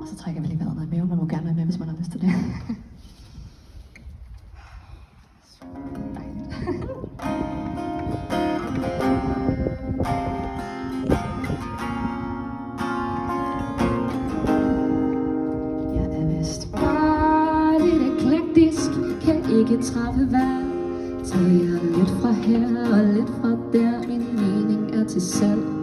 Så trækker vi lige vejret ned i maven. Man må gerne være med, hvis man har lyst til det. Jeg er vist bare lidt eklektisk, kan ikke træffe valg. Tager lidt fra her og lidt fra der, min mening er til salg.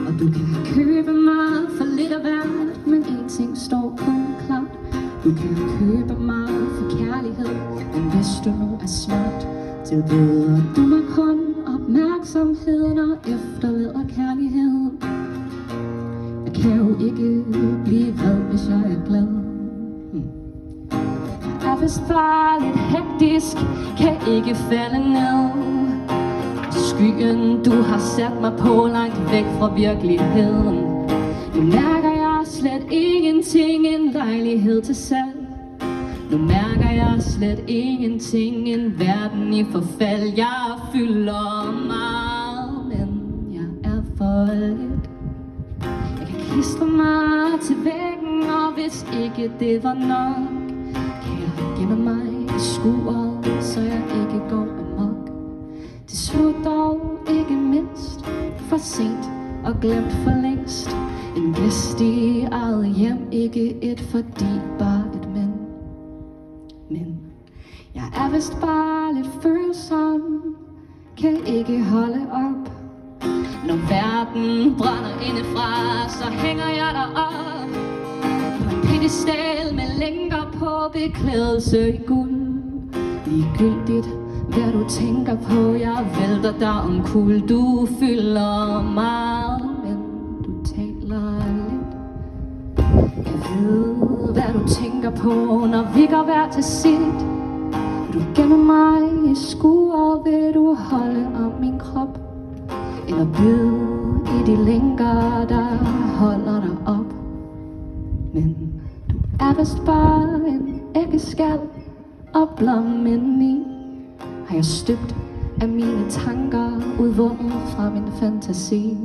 Og du kan købe mig for lidt af hvert, men en ting står kun klart. Du kan købe mig for kærlighed, men hvis du nu er smart, tilbyder du mig kun opmærksomheden og efterlader kærligheden. Jeg kan jo ikke blive vred, hvis jeg er glad. Jeg er vist bare lidt hektisk, kan ikke falde ned. Skyen, du har sat mig på langt væk fra virkeligheden. Nu mærker jeg slet ingenting, en lejlighed til salg. Nu mærker jeg slet ingenting, en verden i forfald. Jeg fylder meget, men jeg er for lidt. Jeg kan klistre mig til væggen, og hvis ikke det var nok, kan jeg gemme mig i skuret, så jeg ikke går amok. Det slog dog ikke mindst, for sent og glemt for længst. En gæst i eget hjem, ikke et fordi, bare et men. Men jeg er vist bare lidt følsom, kan ikke holde op. Når verden brænder indefra, så hænger jeg derop på en pedestal med lænker på, beklædelse i guld. Ligegyldigt hvad du tænker på, jeg vælter dig omkuld. Du fylder meget, men du taler lidt. Jeg ved, hvad du tænker på, når vi går hver til sit. Vil du gemme mig i skuret, vil du holde om min krop, eller bide i de lænker, der holder dig op. Men du er vist bare en æggeskal, og blommen i har jeg støbt af mine tanker, udvundet fra min fantasi.